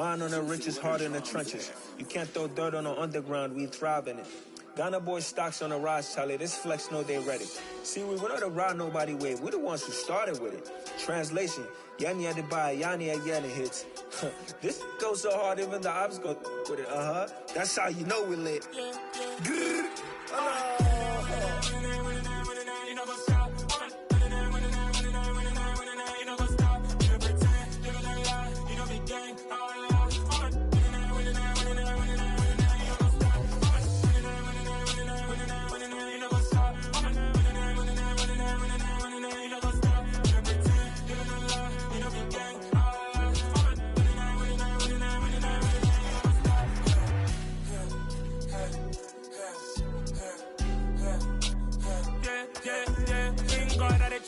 Bond on the richest, heart in the trenches. You can't throw dirt on the underground, we thrive in it. Ghana boys stocks on the rise, Charlie. This flex know they ready. See, we're not a ride nobody wave. We're the ones who started with it. Translation, Yani had to buy, Yani had Yanni hits. This goes so hard, even the ops go with it. That's how you know we lit.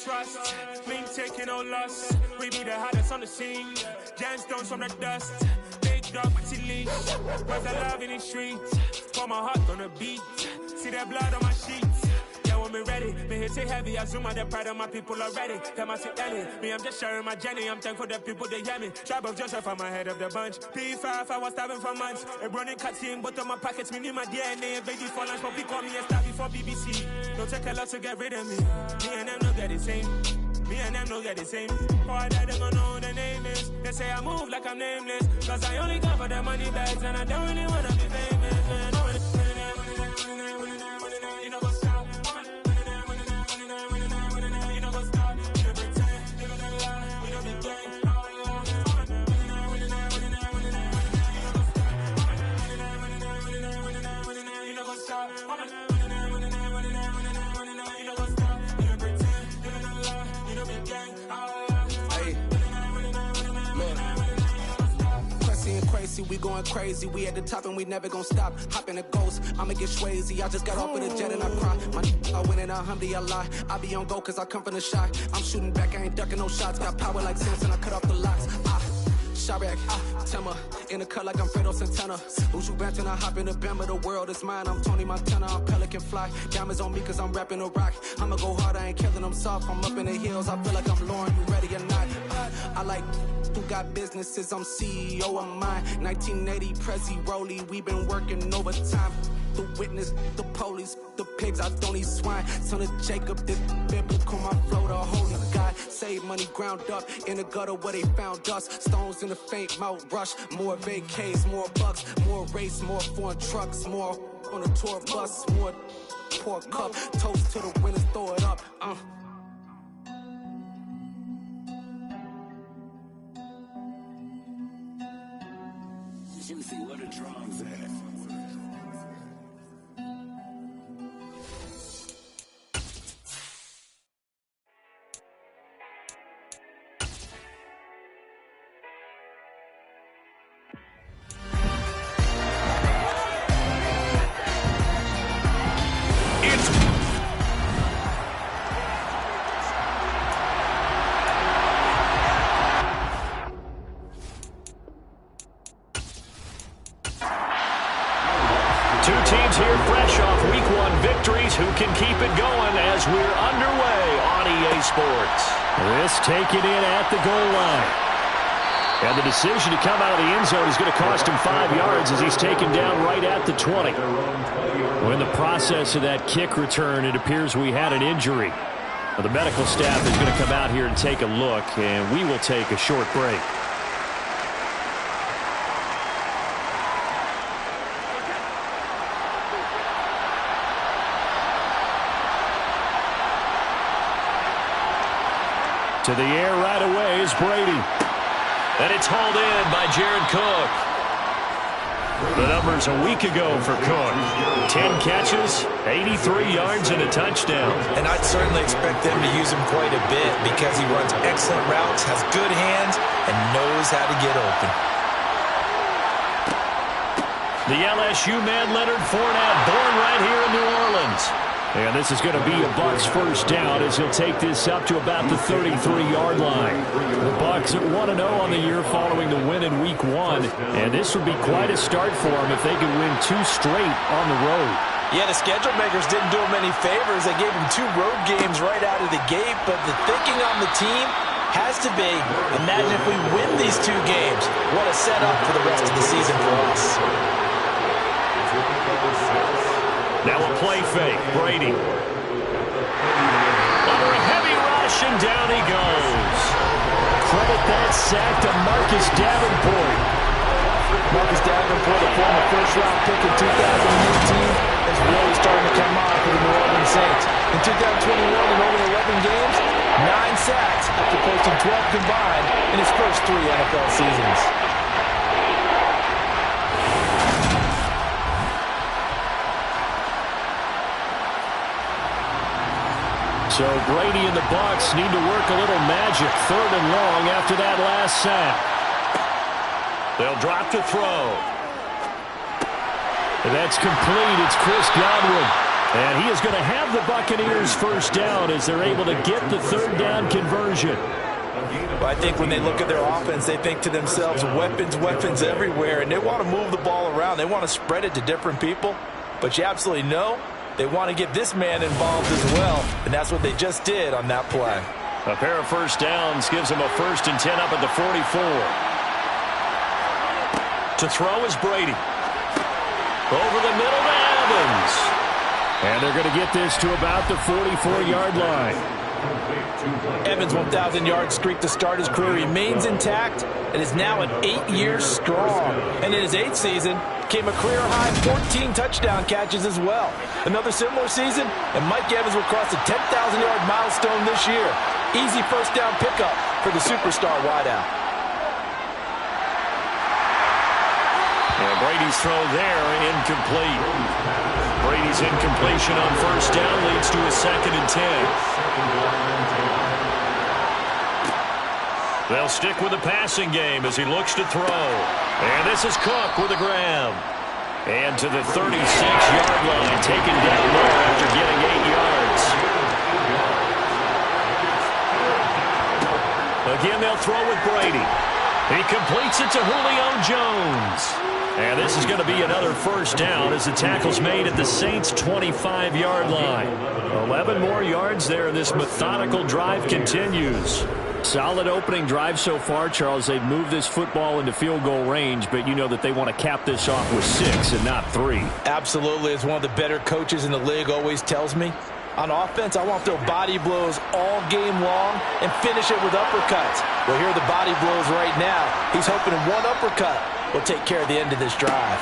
Trust, we ain't taking no loss. We be the hottest on the scene. Gemstones from the dust. Big dog with your leash. Where's the love in the streets? Pour my heart on the beat. See that blood on my sheets. Yeah, when we ready, me hit it heavy. I zoom out the pride of my people already. Them I see Ellie. Me, I'm just sharing my journey. I'm thankful that people they hear me. Tribe of Joseph, I'm ahead of the bunch. P5, I was starving for months. A running cutscene, but on my pockets, me need my DNA. Baby for lunch, but call me a star before BBC. Don't take a lot to get rid of me. Me and them no get the same. Me and them no get the same. Boy, that they gon' know the name is. They say I move like I'm nameless. Cause I only come for the money bags. And I don't really wanna be famous, man. You know what's up? You know what's up? You know pretend. You know the lie. You know the game. You know what's up? Crazy, we going crazy. We at the top and we never gonna stop. Hop in a ghost, I'ma get swayzy. I just got off with a jet and I cry. I win in a Humvee, I lie. I be on go cause I come from the shot. I'm shooting back, I ain't ducking no shots. Got power like Samson, I cut off the locks. Chirac, Tema, in the cut like I'm Fredo Santana. Uju Banton, I hop in the Bama, the world is mine. I'm Tony Montana, I'm Pelican Fly. Diamonds on me cause I'm rapping a rock. I'ma go hard, I ain't killing them soft. I'm up in the hills, I feel like I'm Lauren, you ready or not? I like who got businesses, I'm CEO of mine. 1980 Prezi Rolly, we been working overtime. The witness, the police, the pigs, I don't eat swine. Son of Jacob, this biblical, my flow, the holy God. Save money ground up in the gutter where they found us. Stones in the faint mouth rush. More vacays, more bucks, more race, more foreign trucks, more on a tour bus, more pour cup. Toast to the winners, throw it up. Jimmy, what a drums at. Two teams here fresh off Week 1 victories. Who can keep it going as we're underway on EA Sports? This taken in at the goal line. And the decision to come out of the end zone is going to cost him 5 yards as he's taken down right at the 20. Well, in the process of that kick return, it appears we had an injury. Well, the medical staff is going to come out here and take a look, and we will take a short break. To the air right away is Brady. And it's hauled in by Jared Cook. The numbers a week ago for Cook. 10 catches, 83 yards, and a touchdown. And I'd certainly expect them to use him quite a bit because he runs excellent routes, has good hands, and knows how to get open. The LSU man, Leonard Fournette, born right here in New Orleans. And this is going to be a Bucs first down as he'll take this up to about the 33-yard line. The Bucs at 1-0 on the year following the win in Week 1. And this would be quite a start for them if they could win 2 straight on the road. Yeah, the schedule makers didn't do him any favors. They gave him 2 road games right out of the gate. But the thinking on the team, Has to be. Imagine if we win these 2 games. What a setup for the rest of the season for us. Now a play fake. Brady. Under a heavy rush, and down he goes. Credit that sack to Marcus Davenport. Marcus Davenport, a former first-round pick in 2018, is really starting to come on for the New Orleans Saints. In 2021, in only 11 games, 9 sacks after posting 12 combined in his first 3 NFL seasons. So Brady and the Bucs need to work a little magic. 3rd and long after that last sack. They'll drop to throw. And that's complete. It's Chris Godwin. And he is going to have the Buccaneers first down as they're able to get the 3rd down conversion. Well, I think when they look at their offense, they think to themselves, weapons, weapons everywhere, and they want to move the ball around. They want to spread it to different people. But you absolutely know they want to get this man involved as well, and that's what they just did on that play. A pair of first downs gives them a 1st and 10 up at the 44. To throw is Brady. Over the middle to Evans. And they're going to get this to about the 44-yard line. Evans' 1,000-yard streak to start his career remains intact and is now at 8 years strong. And in his 8th season, came a career-high 14 touchdown catches as well. Another similar season, and Mike Evans will cross the 10,000-yard milestone this year. Easy first down pickup for the superstar wideout. And Brady's throw there, incomplete. Brady's incompletion on first down leads to a 2nd and 10. They'll stick with the passing game as he looks to throw. And this is Cook with a grab. And to the 36-yard line, taken down there after getting 8 yards. Again, they'll throw with Brady. He completes it to Julio Jones. And this is going to be another first down as the tackle's made at the Saints' 25-yard line. 11 more yards there, and this methodical drive continues. Solid opening drive so far, Charles. They've moved this football into field goal range, but you know that they want to cap this off with 6 and not 3. Absolutely. As one of the better coaches in the league always tells me, on offense, I want to throw body blows all game long and finish it with uppercuts. Well, here are the body blows right now. He's hoping one uppercut will take care of the end of this drive.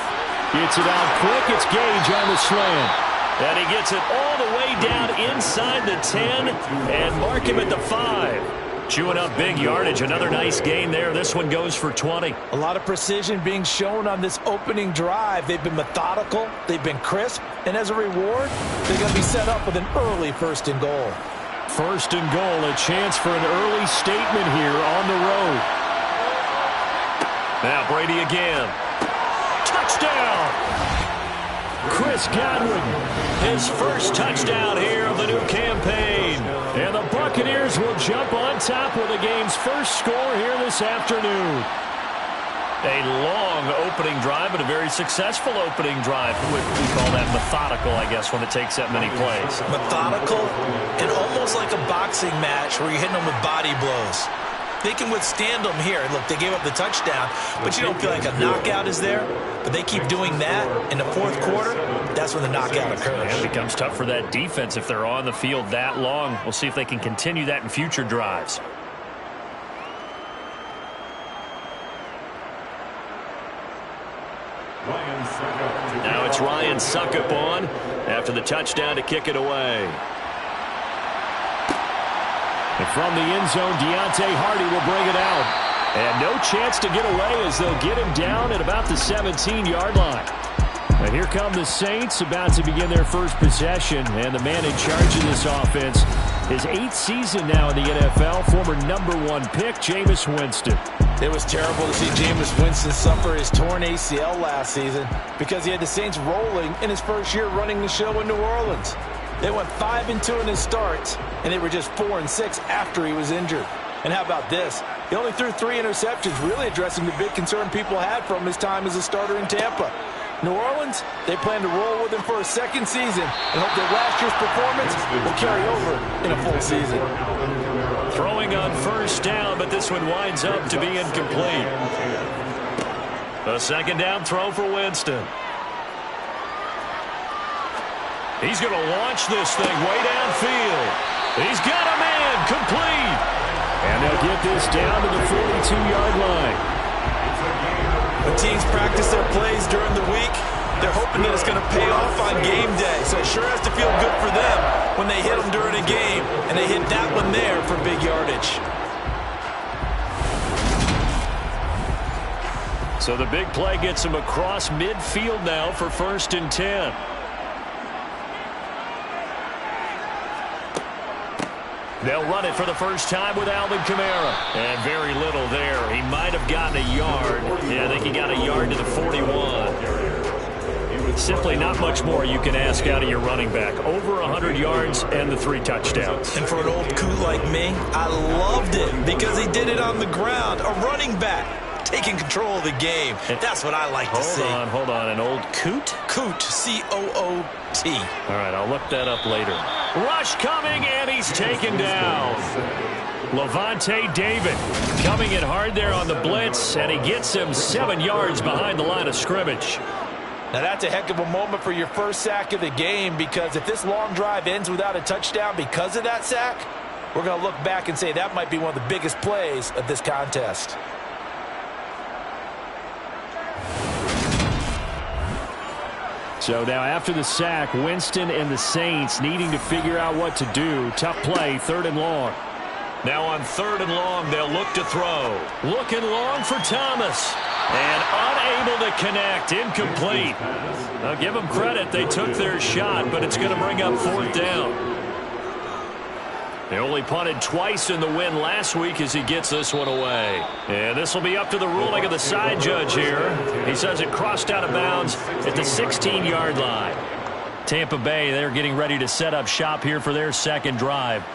Gets it out quick. It's Gage on the slant. And he gets it all the way down inside the 10 and mark him at the 5. Chewing up big yardage. Another nice gain there. This one goes for 20. A lot of precision being shown on this opening drive. They've been methodical. They've been crisp. And as a reward, they're going to be set up with an early 1st and goal. 1st and goal. A chance for an early statement here on the road. Now Brady again. Touchdown! Chris Godwin, his first touchdown here of the new campaign. And the Buccaneers will jump on top with the game's first score here this afternoon. A long opening drive, but a very successful opening drive. We call that methodical, I guess, when it takes that many plays. Methodical and almost like a boxing match where you're hitting them with body blows. They can withstand them here. Look, they gave up the touchdown, but you don't feel like a knockout is there. But they keep doing that in the 4th quarter. That's when the knockout occurs. And it becomes tough for that defense if they're on the field that long. We'll see if they can continue that in future drives. Now it's Ryan Suckup on after the touchdown to kick it away. And from the end zone, Deontay Hardy will bring it out. And no chance to get away as they'll get him down at about the 17-yard line. And here come the Saints about to begin their first possession. And the man in charge of this offense, his 8th season now in the NFL, former #1 pick, Jameis Winston. It was terrible to see Jameis Winston suffer his torn ACL last season because he had the Saints rolling in his first year running the show in New Orleans. They went 5-2 in his starts, and they were just 4-6 after he was injured. And how about this? He only threw 3 interceptions, really addressing the big concern people had from his time as a starter in Tampa. New Orleans, they plan to roll with him for a 2nd season and hope that last year's performance will carry over in a full season. Throwing on first down, but this one winds up to be incomplete. A second down throw for Winston. He's going to launch this thing way downfield. He's got a man, complete. And they'll get this down to the 42-yard line. When teams practice their plays during the week, they're hoping that it's going to pay off on game day. So it sure has to feel good for them when they hit them during a game, and they hit that one there for big yardage. So the big play gets him across midfield now for 1st and 10. They'll run it for the first time with Alvin Kamara. And very little there. He might have gotten a yard. Yeah, I think he got a yard to the 41. Simply not much more you can ask out of your running back. Over 100 yards and the 3 touchdowns. And for an old coot like me, I loved it because he did it on the ground. A running back taking control of the game. That's what I like to see. Hold on. An old coot? Coot, C-O-O-T. All right, I'll look that up later. Rush coming, and he's taken down. Levante David coming in hard there on the blitz, and he gets him 7 yards behind the line of scrimmage. Now that's a heck of a moment for your first sack of the game, because if this long drive ends without a touchdown because of that sack, we're going to look back and say that might be one of the biggest plays of this contest. So now after the sack, Winston and the Saints needing to figure out what to do. Tough play, 3rd and long. Now on 3rd and long, they'll look to throw. Looking long for Thomas. And unable to connect. Incomplete. I'll give them credit. They took their shot, but it's going to bring up 4th down. They only punted twice in the win last week as he gets this one away. And this will be up to the ruling of the side judge here. He says it crossed out of bounds at the 16-yard line. Tampa Bay, they're getting ready to set up shop here for their second drive.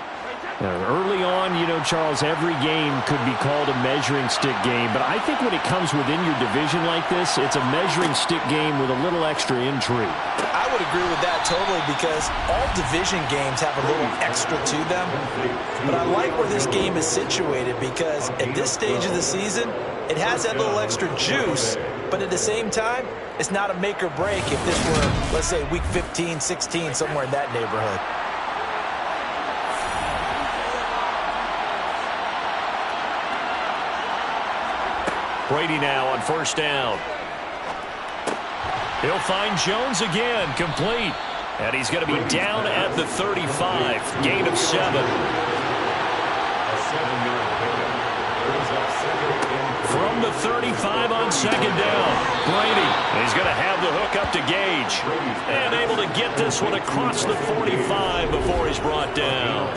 Early on, you know, Charles, every game could be called a measuring stick game. But I think when it comes within your division like this, it's a measuring stick game with a little extra intrigue. I would agree with that totally, because all division games have a little extra to them. But I like where this game is situated, because at this stage of the season, it has that little extra juice. But at the same time, it's not a make or break if this were, let's say, week 15, 16, somewhere in that neighborhood. Brady now on 1st down. He'll find Jones again, complete. And he's going to be down at the 35, gain of 7. From the 35 on 2nd down, Brady. He's going to have the hook up to Gage. And able to get this one across the 45 before he's brought down.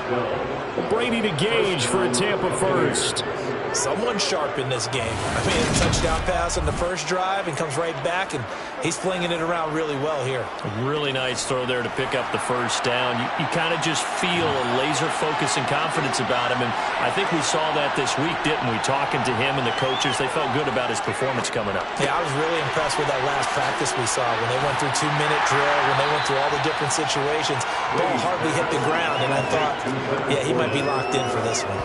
Brady to Gage for a Tampa first. Someone sharp in this game. I mean, a touchdown pass on the first drive and comes right back, and he's flinging it around really well here. A really nice throw there to pick up the first down. You kind of just feel a laser focus and confidence about him, and I think we saw that this week, didn't we? Talking to him and the coaches, they felt good about his performance coming up. Yeah, I was really impressed with that last practice we saw when they went through 2-minute drill, when they went through all the different situations. Ball hardly hit the ground, and I thought, yeah, he might be locked in for this one.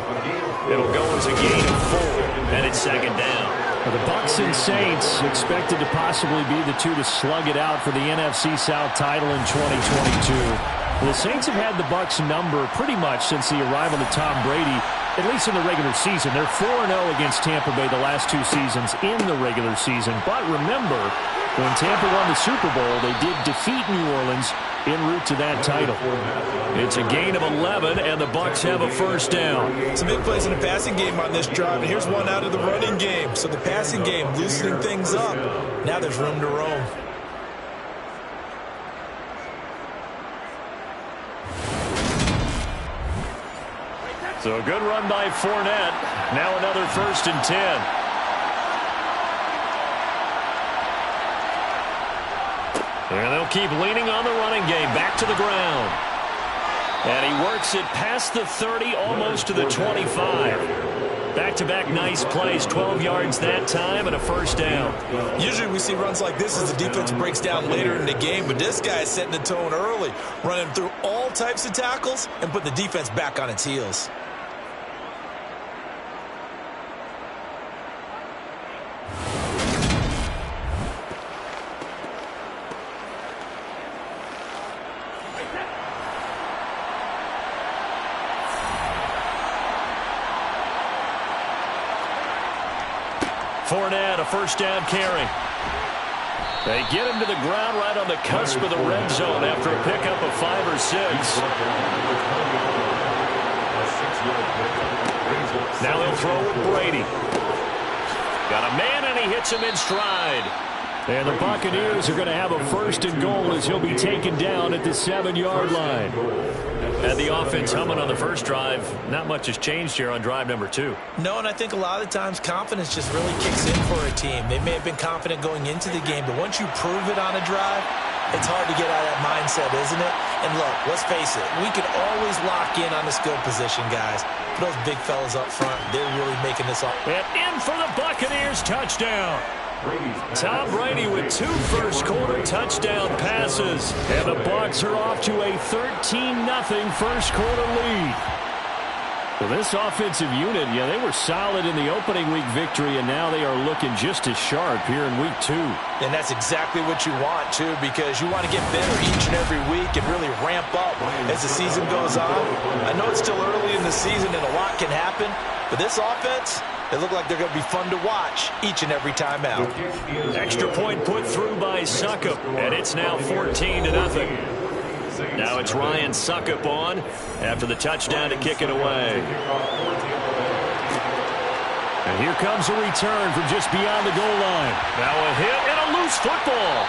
It'll go as a gain of 4, and it's 2nd down. The Bucs and Saints expected to possibly be the two to slug it out for the NFC South title in 2022. The Saints have had the Bucs number pretty much since the arrival of Tom Brady, at least in the regular season. They're 4-0 against Tampa Bay the last 2 seasons in the regular season. But remember, when Tampa won the Super Bowl, they did defeat New Orleans en route to that title. It's a gain of 11, and the Bucs have a 1st down. Some big plays in the passing game on this drive, and here's one out of the running game. So the passing game loosening things up. Now there's room to roam. So a good run by Fournette. Now another 1st and 10. And they'll keep leaning on the running game. Back to the ground. And he works it past the 30, almost to the 25. Back-to-back nice plays. 12 yards that time and a 1st down. Usually we see runs like this as the defense breaks down later in the game, but this guy is setting the tone early, running through all types of tackles and putting the defense back on its heels. Fournette, a first down carry. They get him to the ground right on the cusp of the red zone after a pickup of 5 or 6. Now they'll throw with Brady. Got a man, and he hits him in stride. And the Buccaneers are going to have a first and goal as he'll be taken down at the 7-yard line. And the offense humming on the first drive. Not much has changed here on drive number 2. No, and I think a lot of the times confidence just really kicks in for a team. They may have been confident going into the game, but once you prove it on a drive, it's hard to get out of that mindset, isn't it? And look, let's face it, we can always lock in on the skill position, guys. Those big fellas up front, they're really making this all. And in for the Buccaneers touchdown. Tom Brady with 2 first-quarter touchdown passes. And the Bucs are off to a 13-0 first-quarter lead. Well, this offensive unit, yeah, they were solid in the opening week victory, and now they are looking just as sharp here in week 2. And that's exactly what you want, too, because you want to get better each and every week and really ramp up as the season goes on. I know it's still early in the season and a lot can happen, but this offense, they look like they're going to be fun to watch each and every time out. Extra point put through by Succop, and it's now 14-0. Now it's Ryan Succop on after the touchdown to kick it away. And here comes a return from just beyond the goal line. Now a hit and a loose football.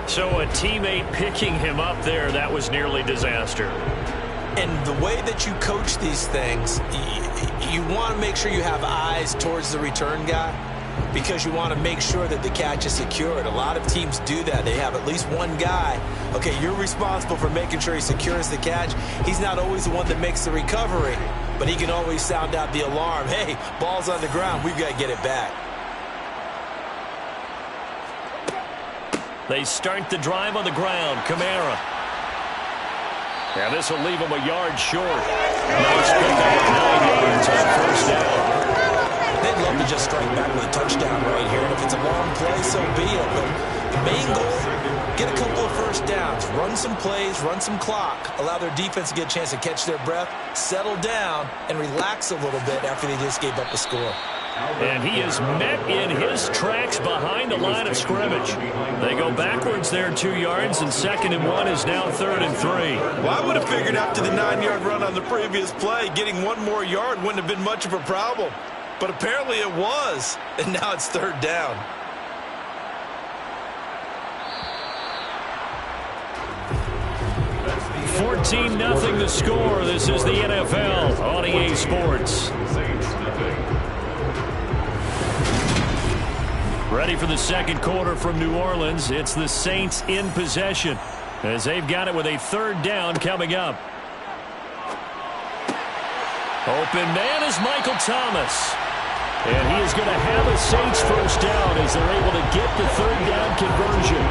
So a teammate picking him up there, that was nearly disaster. And the way that you coach these things, you want to make sure you have eyes towards the return guy, because you want to make sure that the catch is secured. A lot of teams do that. They have at least one guy. Okay, you're responsible for making sure he secures the catch. He's not always the one that makes the recovery, but he can always sound out the alarm. Hey, ball's on the ground. We've got to get it back. They start the drive on the ground. Kamara. Now this will leave him a yard short. Nice pickup of 9 yards on first down. They'd love to just strike back with a touchdown right here. And if it's a long play, so be it. But the main goal, get a couple of first downs, run some plays, run some clock, allow their defense to get a chance to catch their breath, settle down, and relax a little bit after they just gave up a score. And he is met in his tracks behind the line of scrimmage. They go backwards there 2 yards, and 2nd and 1 is now 3rd and 3. Well, I would have figured after the 9-yard run on the previous play, getting 1 more yard wouldn't have been much of a problem. But apparently it was, and now it's 3rd down. $14-0 the score. This is the NFL on EA Sports. Ready for the 2nd quarter from New Orleans. It's the Saints in possession as they've got it with a 3rd down coming up. Open man is Michael Thomas. And he is going to have a Saints first down as they're able to get the 3rd down conversion.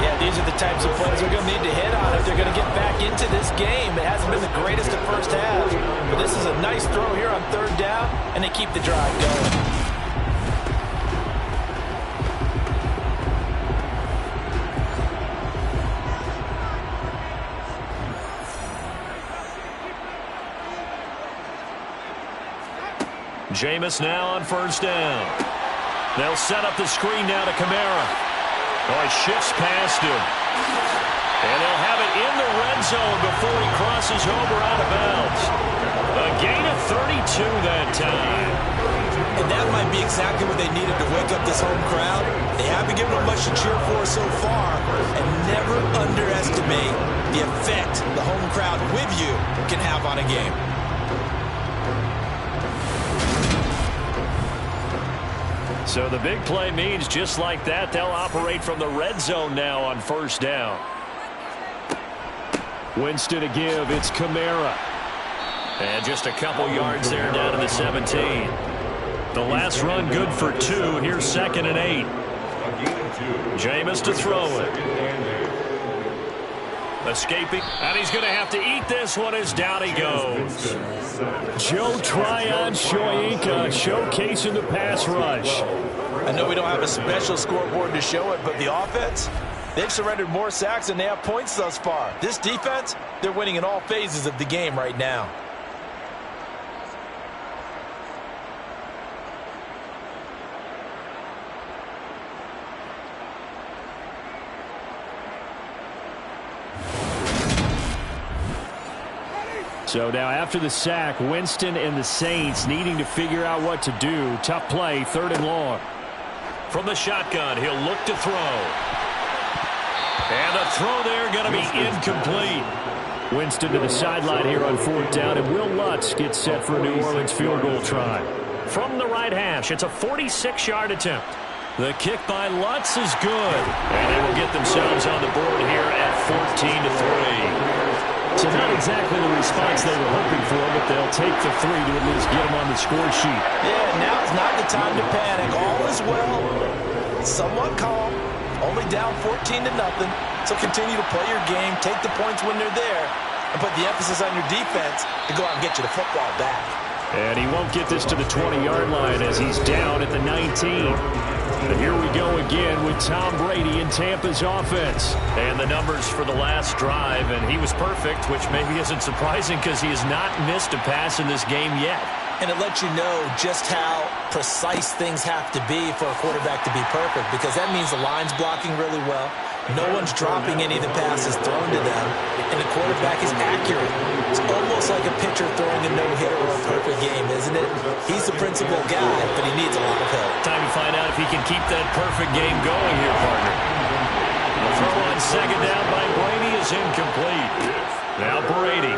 Yeah, these are the types of plays they're going to need to hit on if they're going to get back into this game. It hasn't been the greatest at first half, but this is a nice throw here on 3rd down, and they keep the drive going. Jameis now on first down. They'll set up the screen now to Kamara. Oh, he shifts past him. And they'll have it in the red zone before he crosses over out of bounds. A gain of 32 that time. And that might be exactly what they needed to wake up this home crowd. They haven't given them much to cheer for so far. And never underestimate the effect the home crowd with you can have on a game. So the big play means just like that, they'll operate from the red zone now on first down. Winston to give. It's Kamara. And just a couple yards there down to the 17. The last run good for 2. Here's 2nd and 8. Jameis to throw it. Escaping. And he's going to have to eat this one as down he goes. Joe Tryon-Shoyinka showcasing the pass rush. I know we don't have a special scoreboard to show it, but the offense, They've surrendered more sacks than they have points thus far. This defense, they're winning in all phases of the game right now. So now after the sack, Winston and the Saints needing to figure out what to do. Tough play, 3rd and long. From the shotgun, he'll look to throw. And the throw there going to be incomplete. Winston to the sideline here on 4th down, and Will Lutz gets set for a New Orleans field goal try. From the right hash, it's a 46-yard attempt. The kick by Lutz is good. And they will get themselves on the board here at 14-3. So not exactly the response they were hoping for, but they'll take the 3 to at least get them on the score sheet. Yeah, now's not the time to panic. All is well. Somewhat calm. Only down 14-0. So continue to play your game, take the points when they're there, and put the emphasis on your defense to go out and get you the football back. And he won't get this to the 20-yard line as he's down at the 19. And here we go again with Tom Brady in Tampa's offense. And the numbers for the last drive, and he was perfect, which maybe isn't surprising because he has not missed a pass in this game yet. And it lets you know just how precise things have to be for a quarterback to be perfect, because that means the line's blocking really well. No one's dropping any of the passes thrown to them, and the quarterback is accurate. It's almost like a pitcher throwing a no-hitter or a perfect game, isn't it? He's the principal guy, but he needs a lot of help. Time to find out if he can keep that perfect game going here, partner. The throw on 2nd down by Brady is incomplete. Now Brady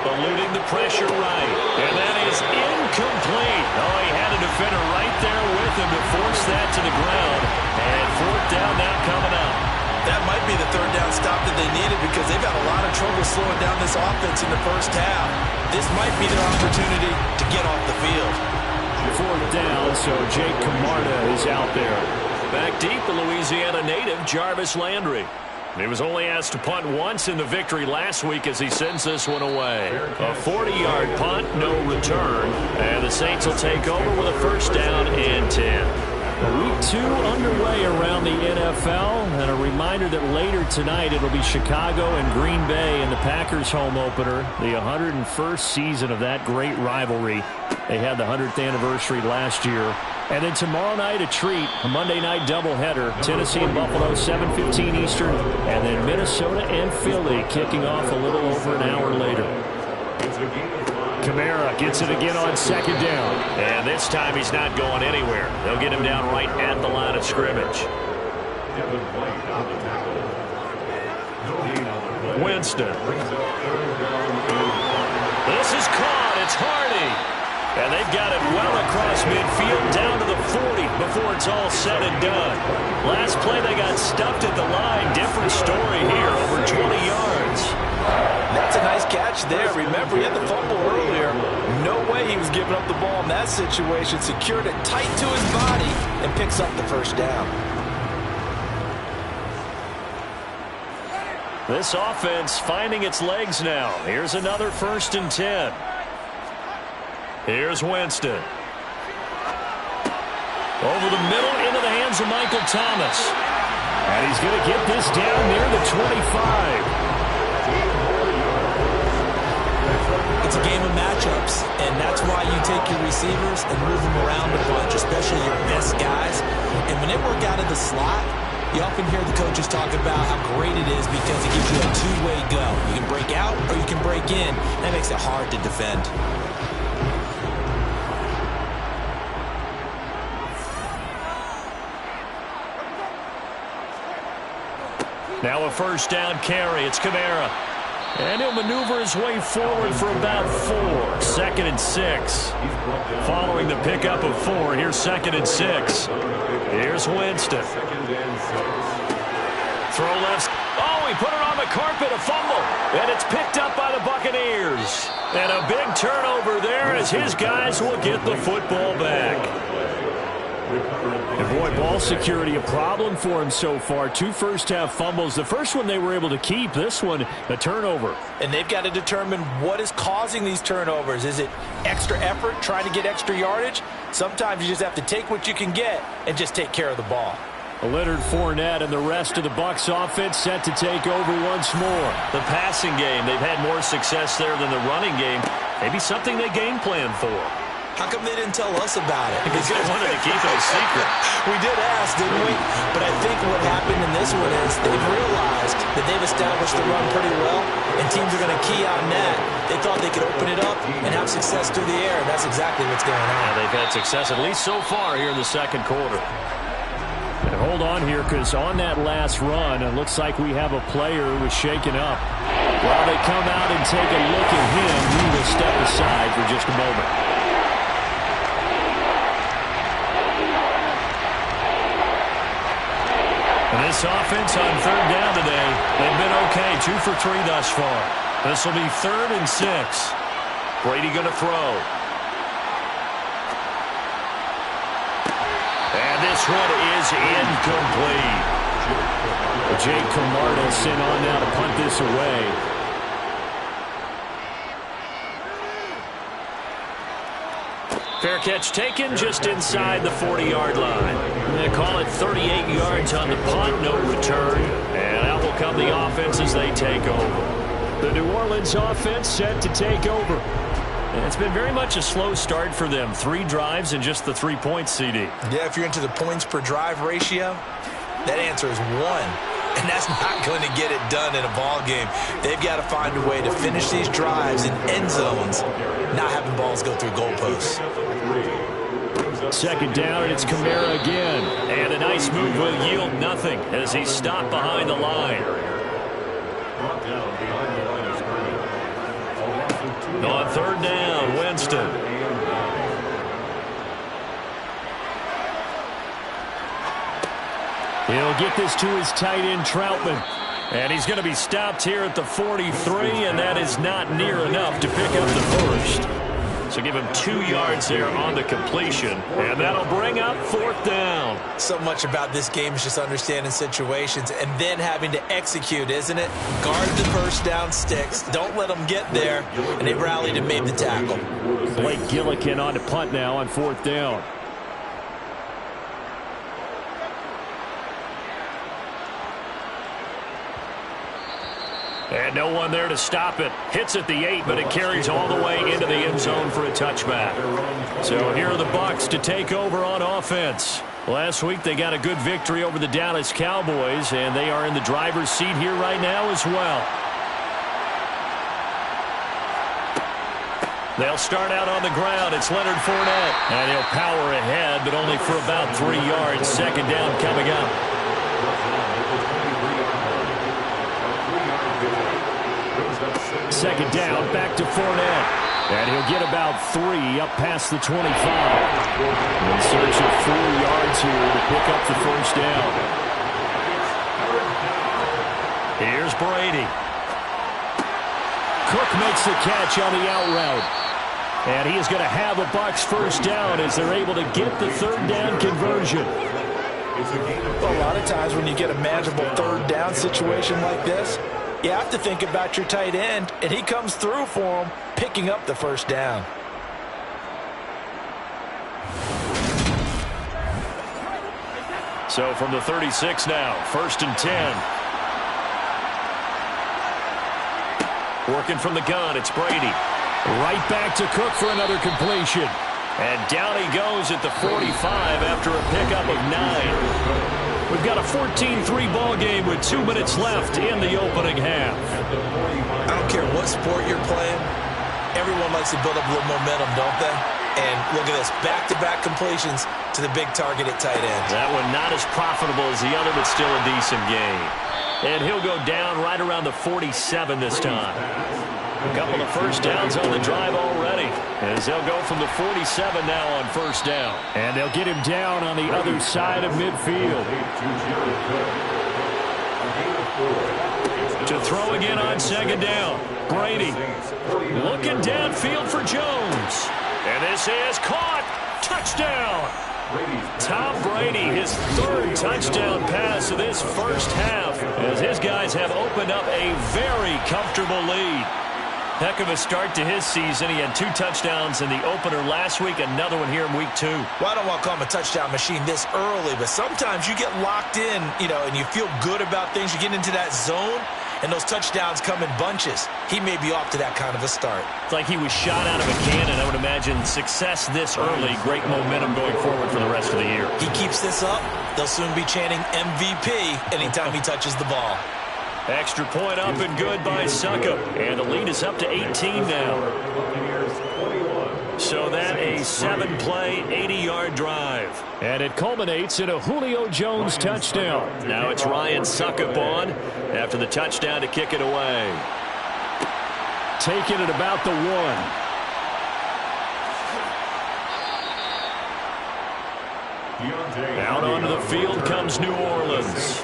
eluding the pressure right, and that is incomplete. Oh, he had a defender right there with him to force that to the ground. And 4th down now coming up. That might be the 3rd down stop that they needed, because they've had a lot of trouble slowing down this offense in the first half. This might be their opportunity to get off the field. 4th down, so Jake Camarda is out there. Back deep, the Louisiana native, Jarvis Landry. He was only asked to punt once in the victory last week as he sends this one away. A 40-yard punt, no return. And the Saints will take over with a 1st down and 10. Week 2 underway around the NFL, and a reminder that later tonight it'll be Chicago and Green Bay in the Packers home opener, the 101st season of that great rivalry. They had the 100th anniversary last year. And then tomorrow night a treat, a Monday night doubleheader, Tennessee and Buffalo, 7:15 Eastern, and then Minnesota and Philly kicking off a little over an hour later. Kamara gets it again on 2nd down. And this time he's not going anywhere. They'll get him down right at the line of scrimmage. Winston. This is caught. It's Hardy. And they've got it well across midfield down to the 40 before it's all said and done. Last play they got stuffed at the line. Different story here, over 20 yards. That's a nice catch there. Remember, he had the fumble earlier. No way he was giving up the ball in that situation. Secured it tight to his body and picks up the 1st down. This offense finding its legs now. Here's another 1st and 10. Here's Winston. Over the middle into the hands of Michael Thomas. And he's going to get this down near the 25. It's a game of matchups, and that's why you take your receivers and move them around a bunch, especially your best guys. And when they work out of the slot, you often hear the coaches talk about how great it is because it gives you a two-way go. You can break out or you can break in. That makes it hard to defend. Now a 1st down carry. It's Kamara. And he'll maneuver his way forward for about 4. 2nd and 6. Following the pickup of 4, here's 2nd and 6. Here's Winston. Throw left. Oh, he put it on the carpet, a fumble. And it's picked up by the Buccaneers. And a big turnover there as his guys will get the football back. And boy, ball security a problem for him so far. 2 first-half fumbles. The first one they were able to keep. This one, a turnover. And they've got to determine what is causing these turnovers. Is it extra effort, trying to get extra yardage? Sometimes you just have to take what you can get and just take care of the ball. Leonard Fournette and the rest of the Bucs offense set to take over once more. The passing game, they've had more success there than the running game. Maybe something they game plan for. How come they didn't tell us about it? Because they wanted to keep it a secret. We did ask, didn't we? But I think what happened in this one is they've realized that they've established the run pretty well, and teams are going to key on that. They thought they could open it up and have success through the air, and that's exactly what's going on. Yeah, they've had success at least so far here in the second quarter. And hold on here, because on that last run, it looks like we have a player who was shaken up. While they come out and take a look at him, we will step aside for just a moment. And this offense on third down today, they've been okay, 2 for 3 thus far. This will be 3rd and 6. Brady going to throw. And this one is incomplete. Jake Camarda sent on now to punt this away. Fair catch taken just inside the 40-yard line. They call it 38 yards on the punt, no return. And out will come the offense as they take over. The New Orleans offense set to take over. And it's been very much a slow start for them. 3 drives and just the 3 points, CD. Yeah, if you're into the points per drive ratio, that answer is 1. And that's not going to get it done in a ball game. They've got to find a way to finish these drives in end zones, not having balls go through goalposts. 2nd down, and it's Kamara again. And a nice move will yield nothing as he's stopped behind the line. On 3rd down, Winston. He'll get this to his tight end, Troutman. And he's going to be stopped here at the 43, and that is not near enough to pick up the first. So give him 2 yards there on the completion, and that'll bring up 4th down. So much about this game is just understanding situations and then having to execute, isn't it? Guard the first down sticks. Don't let them get there. And they rallied and made the tackle. Blake Gillikin on to punt now on 4th down. And no one there to stop it. Hits at the 8, but it carries all the way into the end zone for a touchback. So here are the Bucs to take over on offense. Last week they got a good victory over the Dallas Cowboys, and they are in the driver's seat here right now as well. They'll start out on the ground. It's Leonard Fournette. And he'll power ahead, but only for about 3 yards. 2nd down coming up. 2nd down, back to Fournette. And he'll get about 3 up past the 25. In search of 4 yards here to pick up the first down. Here's Brady. Cook makes the catch on the out route. And he is going to have a Bucs first down as they're able to get the 3rd down conversion. Well, a lot of times when you get a manageable 3rd down situation like this, you have to think about your tight end, and he comes through for him, picking up the first down. So from the 36 now, 1st and 10. Working from the gun, it's Brady. Right back to Cook for another completion. And down he goes at the 45 after a pickup of 9. We've got a 14-3 ball game with 2 minutes left in the opening half. I don't care what sport you're playing. Everyone likes to build up a little momentum, don't they? And look at this, back-to-back completions to the big target at tight end. That one not as profitable as the other, but still a decent game. And he'll go down right around the 47 this time. A couple of first downs on the drive already, as they'll go from the 47 now on 1st down. And they'll get him down on the other side of midfield. To throw again on 2nd down. Brady looking downfield for Jones. And this is caught. Touchdown. Tom Brady, his 3rd touchdown pass of this first half, as his guys have opened up a very comfortable lead. Heck of a start to his season. He had 2 touchdowns in the opener last week, another one here in week 2. Well, I don't want to call him a touchdown machine this early, but sometimes you get locked in, and you feel good about things. You get into that zone, and those touchdowns come in bunches. He may be off to that kind of a start. It's like he was shot out of a cannon. I would imagine success this early, great momentum going forward for the rest of the year. He keeps this up, they'll soon be chanting MVP anytime he touches the ball. Extra point up and good by Succop. And the lead is up to 18 now. So that a 7-play, 80-yard drive. And it culminates in a Julio Jones touchdown. Now it's Ryan Succop on after the touchdown to kick it away. Taking it about the 1. Out onto the field comes New Orleans.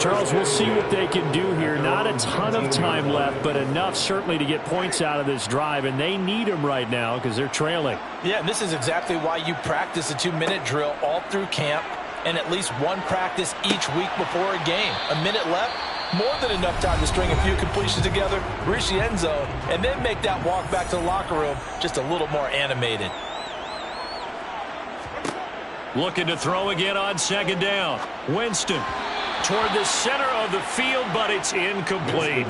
Charles, we'll see what they can do here. Not a ton of time left, but enough certainly to get points out of this drive, and they need them right now because they're trailing. Yeah, and this is exactly why you practice a 2-minute drill all through camp and at least one practice each week before a game. A minute left, more than enough time to string a few completions together, reach the end zone, and then make that walk back to the locker room just a little more animated. Looking to throw again on 2nd down. Winston toward the center of the field, but it's incomplete.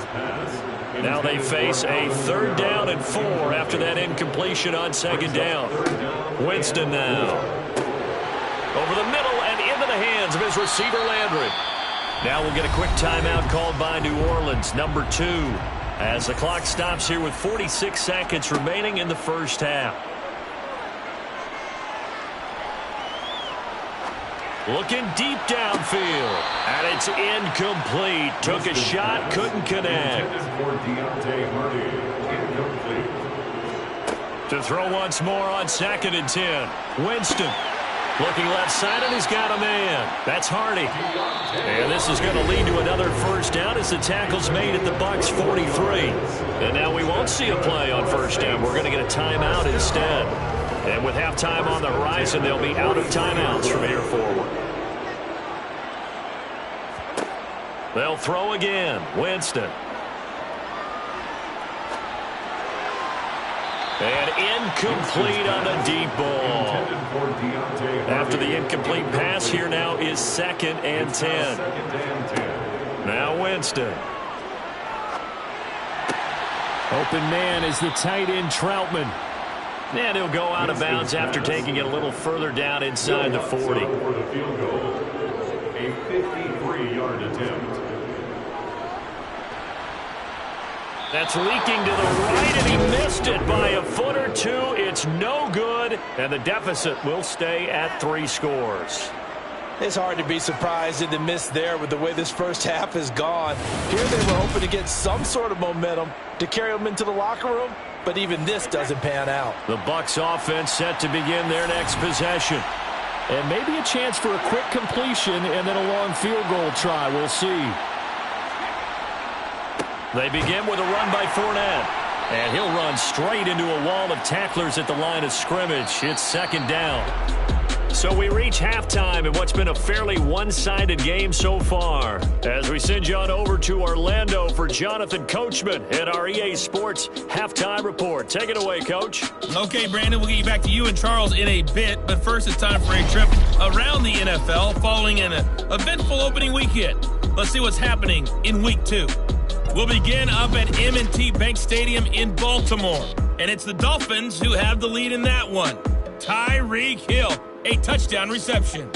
Now they face a 3rd down and 4 after that incompletion on 2nd down. Winston now. Over the middle and into the hands of his receiver Landry. Now we'll get a quick timeout called by New Orleans, number 2, as the clock stops here with 46 seconds remaining in the first half. Looking deep downfield, and it's incomplete. Took a shot, couldn't connect. To throw once more on 2nd and 10. Winston looking left side, and he's got a man. That's Hardy. And this is going to lead to another first down as the tackle's made at the Bucs 43. And now we won't see a play on first down. We're going to get a timeout instead. And with halftime on the horizon, they'll be out of timeouts from here forward. They'll throw again. Winston. And incomplete on a deep ball. After the incomplete pass, here now is 2nd and 10. Now Winston. Open man is the tight end Troutman. And he'll go out of bounds after taking it a little further down inside the 40. A 53-yard attempt. That's leaking to the right, and he missed it by a foot or 2. It's no good, and the deficit will stay at 3 scores. It's hard to be surprised at the miss there with the way this first half has gone. Here they were hoping to get some sort of momentum to carry them into the locker room, but even this doesn't pan out. The Bucs offense set to begin their next possession. And maybe a chance for a quick completion and then a long field goal try. We'll see. They begin with a run by Fournette. And he'll run straight into a wall of tacklers at the line of scrimmage. It's 2nd down. So we reach halftime in what's been a fairly one-sided game so far. As we send you on over to Orlando for Jonathan Coachman at our EA Sports Halftime Report. Take it away, Coach. Okay, Brandon, we'll get you back to you and Charles in a bit. But first, it's time for a trip around the NFL following an eventful opening weekend. Let's see what's happening in Week 2. We'll begin up at M&T Bank Stadium in Baltimore. And it's the Dolphins who have the lead in that one. Tyreek Hill, a touchdown reception.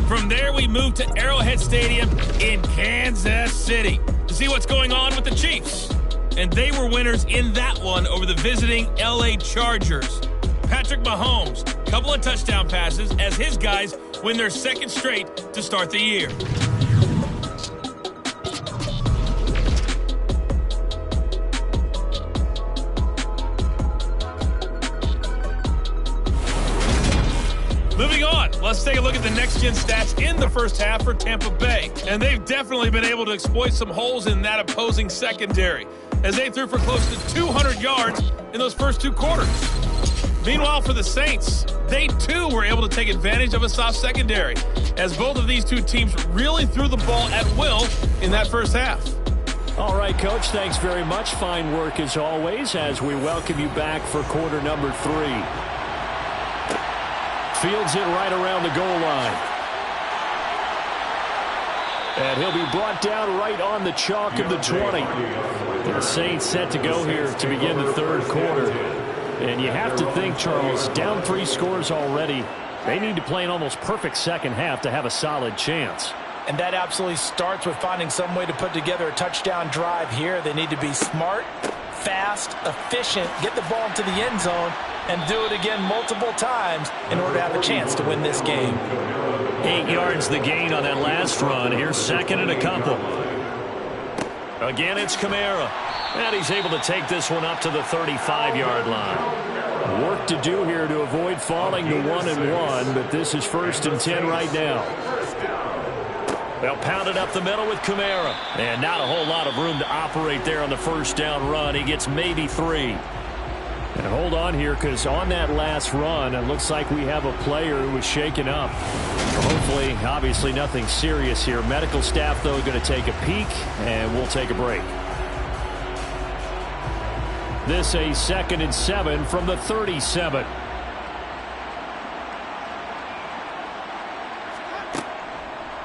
From there, we move to Arrowhead Stadium in Kansas City to see what's going on with the Chiefs. And they were winners in that one over the visiting LA Chargers. Patrick Mahomes, couple of touchdown passes as his guys win their 2nd straight to start the year. Moving on, let's take a look at the next-gen stats in the first half for Tampa Bay. And they've definitely been able to exploit some holes in that opposing secondary, as they threw for close to 200 yards in those first 2 quarters. Meanwhile, for the Saints, they too were able to take advantage of a soft secondary, as both of these two teams really threw the ball at will in that first half. All right, Coach, thanks very much. Fine work as always as we welcome you back for quarter number 3. Fields it right around the goal line. And he'll be brought down right on the chalk of the 20. The Saints set to go here to begin the third quarter. And you have to think, Charles, down 3 scores already. They need to play an almost perfect second half to have a solid chance. And that absolutely starts with finding some way to put together a touchdown drive here. They need to be smart, fast, efficient, get the ball into the end zone, and do it again multiple times in order to have a chance to win this game. 8 yards the gain on that last run. Here's second and a couple. Again, it's Kamara. And he's able to take this one up to the 35-yard line. Work to do here to avoid falling to 1-1, but this is 1st and 10 right now. They'll pound it up the middle with Kamara. And not a whole lot of room to operate there on the first down run. He gets maybe 3. And hold on here, because on that last run, it looks like we have a player who was shaken up. Hopefully, obviously nothing serious here. Medical staff, though, going to take a peek, and we'll take a break. This a 2nd and 7 from the 37.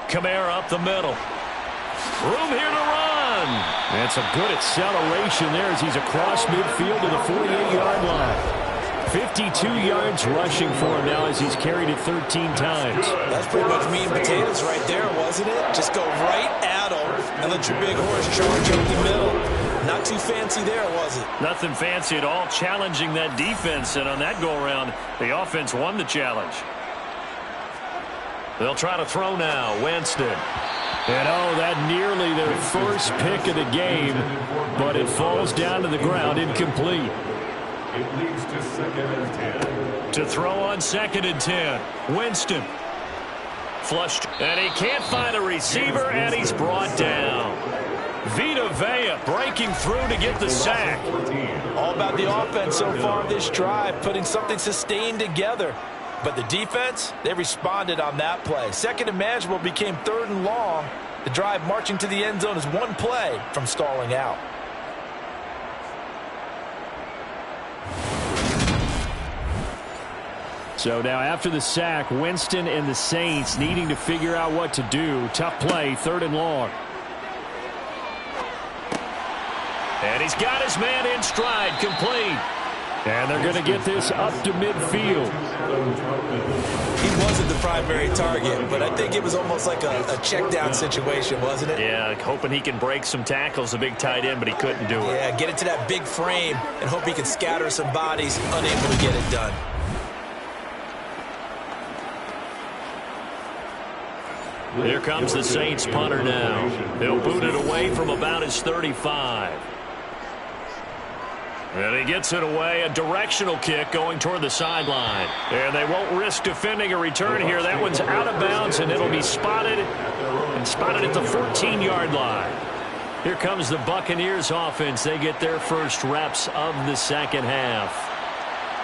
Kamara up the middle. Room here to run. And some good acceleration there as he's across midfield to the 48-yard line. 52 yards rushing for him now as he's carried it 13 times. That's pretty much meat and potatoes right there, wasn't it? Just go right at him and let your big horse charge up the middle. Not too fancy there, was it? Nothing fancy at all, challenging that defense. And on that go-around, the offense won the challenge. They'll try to throw now. Winston. And that nearly their first pick of the game, but it falls down to the ground incomplete. It leads to 2nd and 10. To throw on 2nd and 10. Winston. Flushed. And he can't find a receiver, and he's brought down. Vita Vea breaking through to get the sack. All about the offense so far this drive, putting something sustained together. But the defense, they responded on that play. 2nd and manageable became 3rd and long. The drive marching to the end zone is one play from stalling out. So now after the sack, Winston and the Saints needing to figure out what to do. Tough play, 3rd and long. And he's got his man in stride, complete. And they're going to get this up to midfield. He wasn't the primary target, but I think it was almost like a check down situation, wasn't it? Yeah, hoping he can break some tackles, a big tight end, but he couldn't do it. Yeah, get it to that big frame and hope he can scatter some bodies, unable to get it done. Here comes the Saints punter now. He'll boot it away from about his 35. And he gets it away, a directional kick going toward the sideline. And they won't risk defending a return here. That one's out of bounds, and it'll be spotted at the 14-yard line. Here comes the Buccaneers offense. They get their first reps of the second half.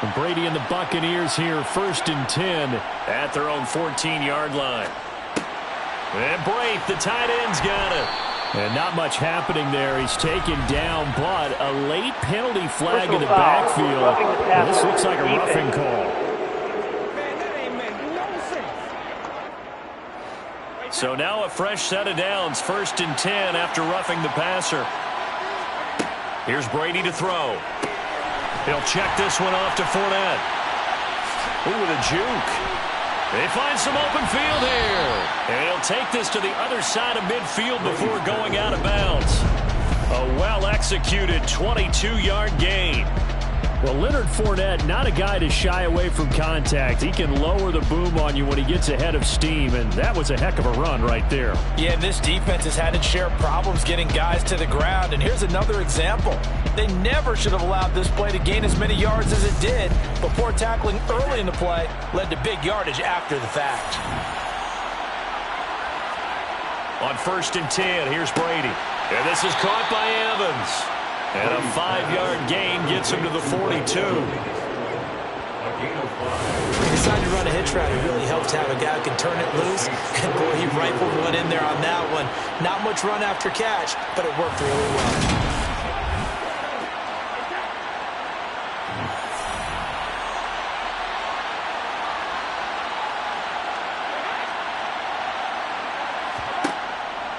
And Brady and the Buccaneers here, 1st and 10. At their own 14-yard line. And Braith, the tight end's got it. And not much happening there. He's taken down, but a late penalty flag in the backfield. This looks like a roughing call. So now a fresh set of downs. 1st and 10 after roughing the passer. Here's Brady to throw. He'll check this one off to Fournette. Ooh, with a juke. They find some open field here. And he'll take this to the other side of midfield before going out of bounds. A well-executed 22-yard gain. Well, Leonard Fournette, not a guy to shy away from contact. He can lower the boom on you when he gets ahead of steam, and that was a heck of a run right there. Yeah, this defense has had its share of problems getting guys to the ground, and here's another example. They never should have allowed this play to gain as many yards as it did, but poor tackling early in the play led to big yardage after the fact. On 1st and 10, here's Brady. And this is caught by Evans. And a 5-yard gain gets him to the 42. He decided to run a hitch route. It really helped to have a guy who can turn it loose. And, boy, he rifled one in there on that one. Not much run after catch, but it worked really well.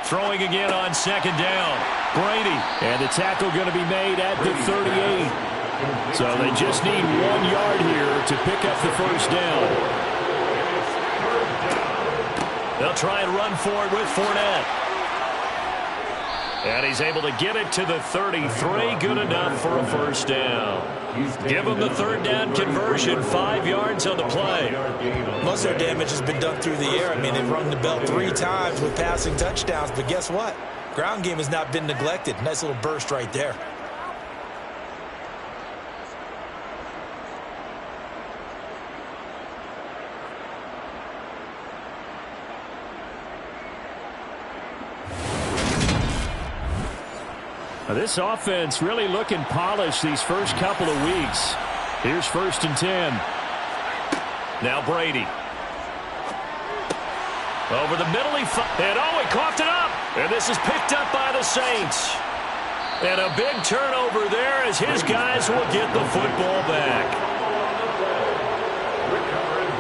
Throwing again on second down. Brady. And the tackle going to be made at the 38. So they just need 1 yard here to pick up the first down. They'll try and run for it with Fournette. And he's able to get it to the 33. Good enough for a first down. Give him the third down conversion. 5 yards on the play. Most of their damage has been done through the air. I mean, they've rung the bell 3 times with passing touchdowns. But guess what? Ground game has not been neglected. Nice little burst right there. This offense really looking polished these first couple of weeks. Here's 1st and 10. Now Brady. Over the middle, he coughed it up. And this is picked up by the Saints. And a big turnover there as his guys will get the football back.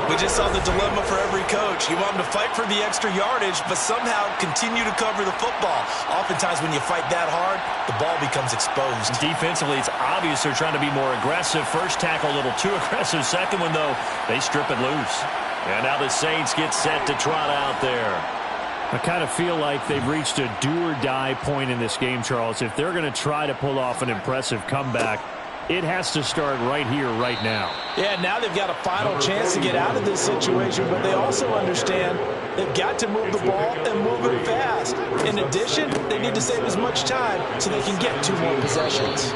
We just saw the dilemma for every coach. You want them to fight for the extra yardage, but somehow continue to cover the football. Oftentimes when you fight that hard, the ball becomes exposed. Defensively, it's obvious they're trying to be more aggressive. First tackle a little too aggressive. Second one, though, they strip it loose. And now the Saints get set to trot out there. I kind of feel like they've reached a do-or-die point in this game, Charles. If they're going to try to pull off an impressive comeback, it has to start right here, right now. Yeah, now they've got a final chance to get out of this situation, but they also understand they've got to move the ball and move it fast. In addition, they need to save as much time so they can get 2 more possessions.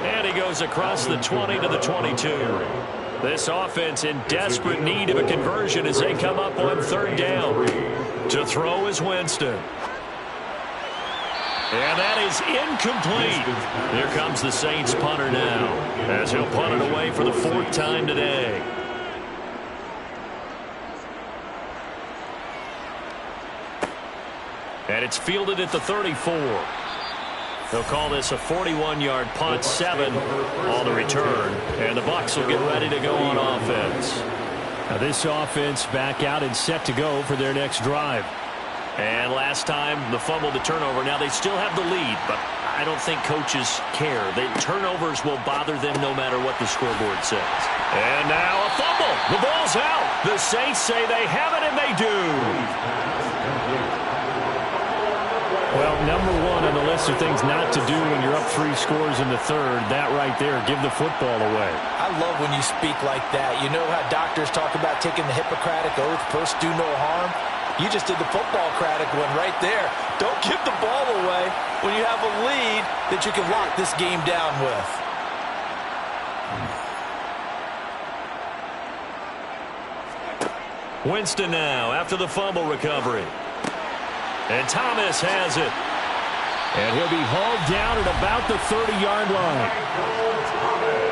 And he goes across the 20 to the 22. This offense in desperate need of a conversion as they come up on 3rd down. To throw is Winston. And that is incomplete. Here comes the Saints punter now, as he'll punt it away for the 4th time today. And it's fielded at the 34. They'll call this a 41-yard punt, 7 on the return. And the Bucs will get ready to go on offense. Now this offense back out and set to go for their next drive. And last time, the fumble, the turnover. Now they still have the lead, but I don't think coaches care. The turnovers will bother them no matter what the scoreboard says. And now a fumble. The ball's out. The Saints say they have it, and they do. Well, number 1 on the list of things not to do when you're up 3 scores in the 3rd, that right there, give the football away. I love when you speak like that. You know how doctors talk about taking the Hippocratic Oath, first do no harm? You just did the football-cratic one right there. Don't give the ball away when you have a lead that you can lock this game down with. Winston now after the fumble recovery. And Thomas has it. And he'll be hauled down at about the 30-yard line.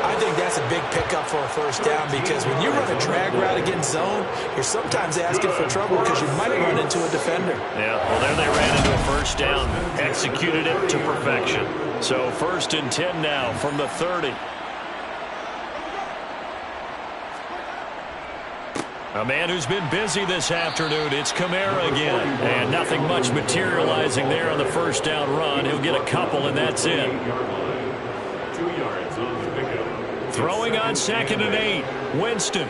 I think that's a big pickup for a first down because when you run a drag route against zone, you're sometimes asking for trouble because you might run into a defender. Yeah, well, there they ran into a first down, executed it to perfection. So 1st and 10 now from the 30. A man who's been busy this afternoon, it's Kamara again. And nothing much materializing there on the first down run. He'll get a couple, and that's it. 2 yards on the pickup. Throwing on 2nd and 8, Winston.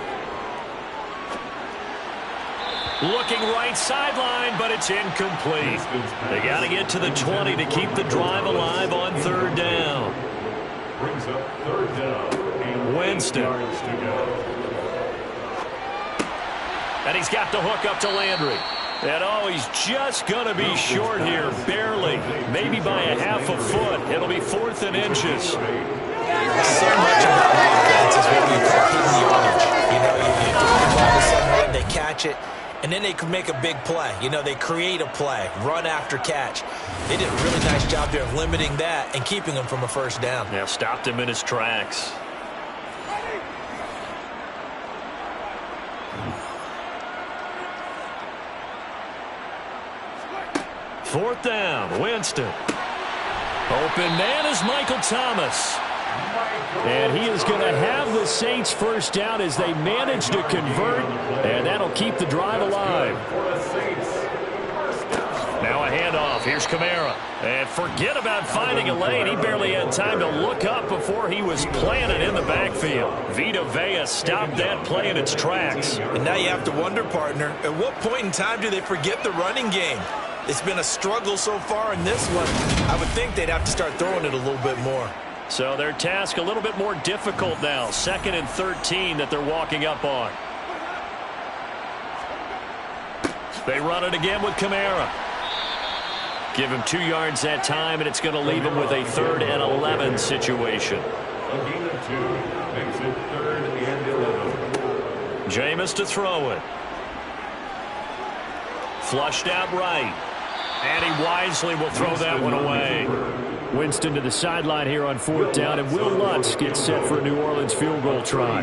Looking right sideline, but it's incomplete. They got to get to the 20 to keep the drive alive on 3rd down. Brings up 3rd down. Winston. And he's got the hook up to Landry. And, oh, he's just going to be short here, barely. Maybe by a half a foot. It'll be 4th and inches. So much about offense is what we call hitting yardage. You know, you throw the ball to someone, they catch it, and then they can make a big play. You know, they create a play, run after catch. They did a really nice job there of limiting that and keeping him from a first down. Yeah, stopped him in his tracks. Fourth down, Winston. Open man is Michael Thomas. And he is going to have the Saints first down as they manage to convert, and that'll keep the drive alive. Now a handoff. Here's Kamara. And forget about finding a lane. He barely had time to look up before he was planted in the backfield. Vita Vea stopped that play in its tracks. And now you have to wonder, partner, at what point in time do they forget the running game? It's been a struggle so far in this one. I would think they'd have to start throwing it a little bit more. So their task a little bit more difficult now. 2nd and 13 that they're walking up on. They run it again with Kamara. Give him 2 yards that time, and it's going to leave him with a 3rd and 11 situation. A gain of 2 makes it 3rd and 11. Jameis to throw it. Flushed out right. And he wisely will throw that one away. Winston to the sideline here on 4th down, and Will Lutz gets set for a New Orleans field goal try.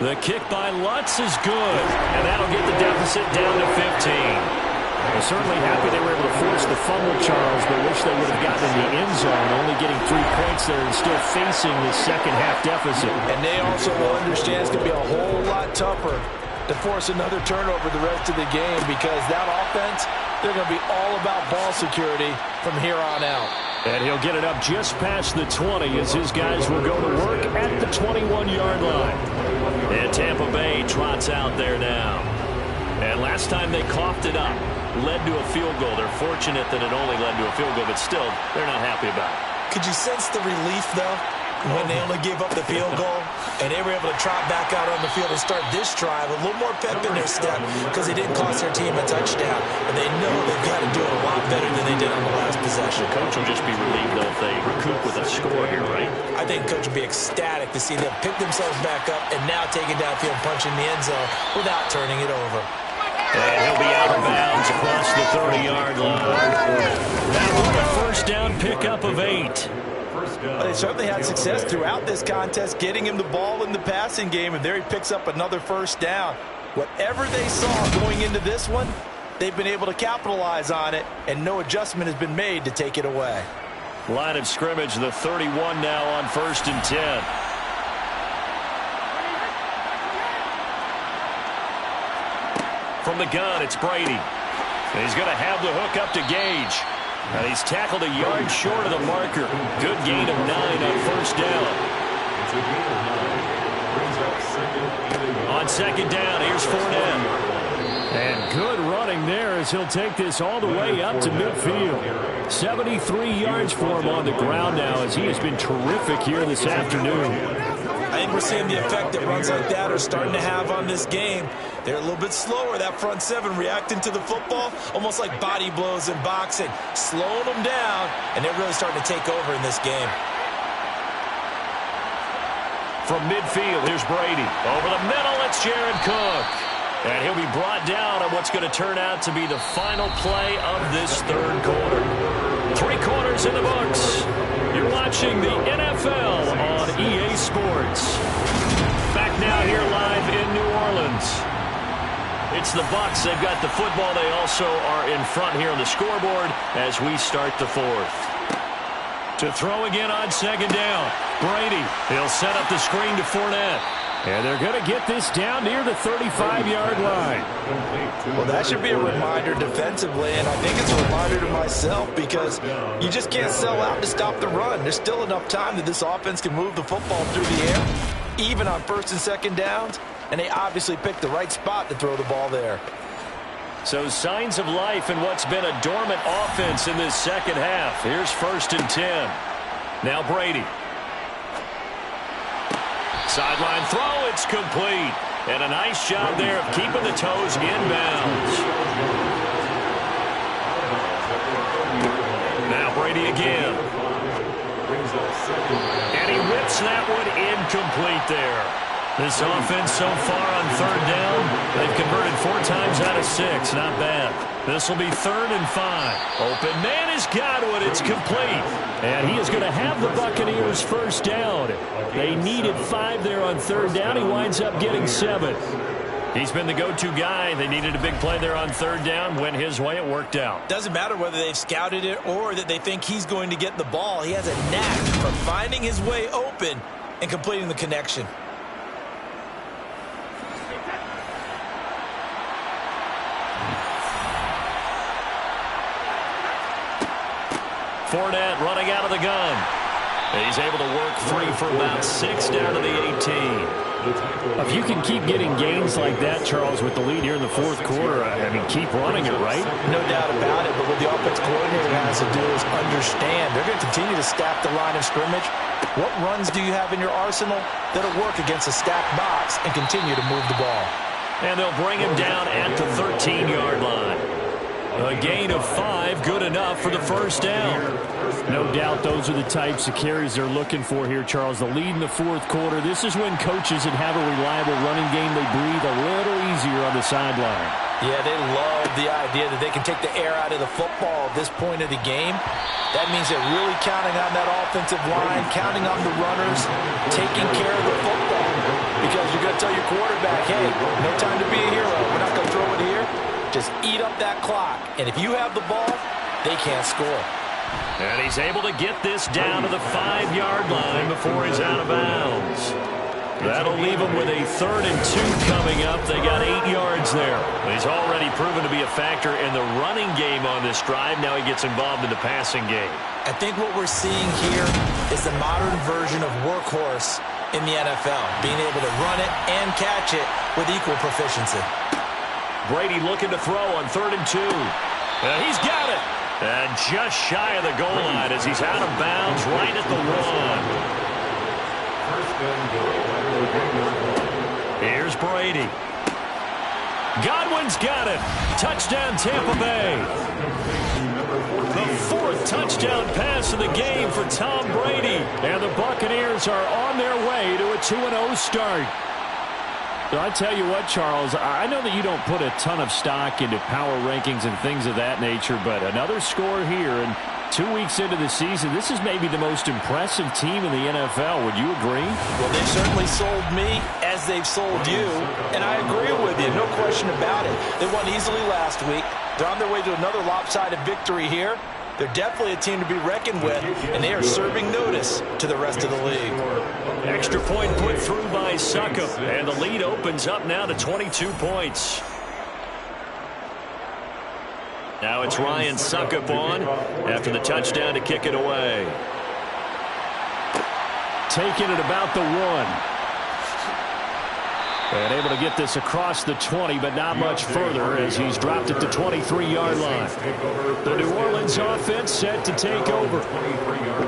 The kick by Lutz is good, and that'll get the deficit down to 15. They're certainly happy they were able to force the fumble, Charles, but wish they would have gotten in the end zone, only getting 3 points there and still facing the second-half deficit. And they also will understand it's going to be a whole lot tougher to force another turnover the rest of the game, because that offense, they're going to be all about ball security from here on out. And he'll get it up just past the 20 as his guys will go to work at the 21-yard line. And Tampa Bay trots out there now. And last time they coughed it up, led to a field goal. They're fortunate that it only led to a field goal, but still, they're not happy about it. Could you sense the relief, though, when they only gave up the field goal and they were able to trot back out on the field and start this drive? A little more pep in their step because they didn't cost their team a touchdown. And they know they've got to do it a lot better than they did on the last possession. The coach will just be relieved, though, if they recoup with a score here, right? I think coach will be ecstatic to see them pick themselves back up and now take it downfield, punch in the end zone without turning it over. And he'll be out of bounds across the 30-yard line. That will be a first down pickup of 8. But they certainly had success throughout this contest, getting him the ball in the passing game, and there he picks up another first down. Whatever they saw going into this one, they've been able to capitalize on it, and no adjustment has been made to take it away. Line of scrimmage, the 31 now on 1st and 10. From the gun, it's Brady. And he's going to have the hook up to Gage. And he's tackled a yard short of the marker. Good gain of 9 on 1st down. On 2nd down, here's Fournette. And good running there as he'll take this all the way up to midfield. 73 yards for him on the ground now as he has been terrific here this afternoon. I think we're seeing the effect that runs like that are starting to have on this game. They're a little bit slower, that front 7 reacting to the football, almost like body blows in boxing, slowing them down, and they're really starting to take over in this game. From midfield, here's Brady. Over the middle, it's Jared Cook. And he'll be brought down on what's going to turn out to be the final play of this 3rd quarter. 3 quarters in the books. You're watching the NFL on EA Sports. Back now here live in New Orleans. It's the Bucs. They've got the football. They also are in front here on the scoreboard as we start the 4th. To throw again on 2nd down. Brady. He'll set up the screen to Fournette. And they're going to get this down near the 35-yard line. Well, that should be a reminder defensively, and I think it's a reminder to myself because you just can't sell out to stop the run. There's still enough time that this offense can move the football through the air, even on 1st and 2nd downs, and they obviously picked the right spot to throw the ball there. So signs of life in what's been a dormant offense in this second half. Here's 1st and 10. Now Brady. Sideline throw, it's complete. And a nice job there of keeping the toes inbounds. Now Brady again. And he whips that one incomplete there. This offense so far on third down, they've converted 4 times out of 6. Not bad. This will be 3rd and 5. Open man has got it. It's complete. And he is going to have the Buccaneers first down. They needed 5 there on third down. He winds up getting 7. He's been the go-to guy. They needed a big play there on third down. Went his way. It worked out. Doesn't matter whether they've scouted it or that they think he's going to get the ball. He has a knack for finding his way open and completing the connection. Fournette running out of the gun. He's able to work free for about 6 down to the 18. If you can keep getting gains like that, Charles, with the lead here in the 4th quarter, I mean, keep running it, right? No doubt about it, but what the offense coordinator has to do is understand. They're going to continue to stack the line of scrimmage. What runs do you have in your arsenal that'll work against a stacked box and continue to move the ball? And they'll bring him down at the 13-yard line. A gain of 5, good enough for the first down. No doubt those are the types of carries they're looking for here, Charles. The lead in the 4th quarter. This is when coaches that have a reliable running game, they breathe a little easier on the sideline. Yeah, they love the idea that they can take the air out of the football at this point of the game. That means they're really counting on that offensive line, counting on the runners, taking care of the football. Because you're going to tell your quarterback, hey, no time to be a hero. We're not going to throw it here. Just eat up that clock. And if you have the ball, they can't score. And he's able to get this down to the 5-yard line before he's out of bounds. That'll leave him with a 3rd and 2 coming up. They got 8 yards there. He's already proven to be a factor in the running game on this drive. Now he gets involved in the passing game. I think what we're seeing here is the modern version of workhorse in the NFL, being able to run it and catch it with equal proficiency. Brady looking to throw on 3rd and 2. And he's got it. And just shy of the goal line as he's out of bounds right at the 1. Here's Brady. Godwin's got it. Touchdown, Tampa Bay. The 4th touchdown pass of the game for Tom Brady. And the Buccaneers are on their way to a 2-0 start. I tell you what, Charles, I know that you don't put a ton of stock into power rankings and things of that nature, but another score here, and 2 weeks into the season, this is maybe the most impressive team in the NFL. Would you agree? Well, they've certainly sold me as they've sold you, and I agree with you, no question about it. They won easily last week. They're on their way to another lopsided victory here. They're definitely a team to be reckoned with, and they are serving notice to the rest of the league. Extra point put through by Succop, and the lead opens up now to 22 points. Now it's Ryan Succop on after the touchdown to kick it away. Taking it about the 1. And able to get this across the 20, but not much further as he's dropped it to 23-yard line. The New Orleans offense set to take over.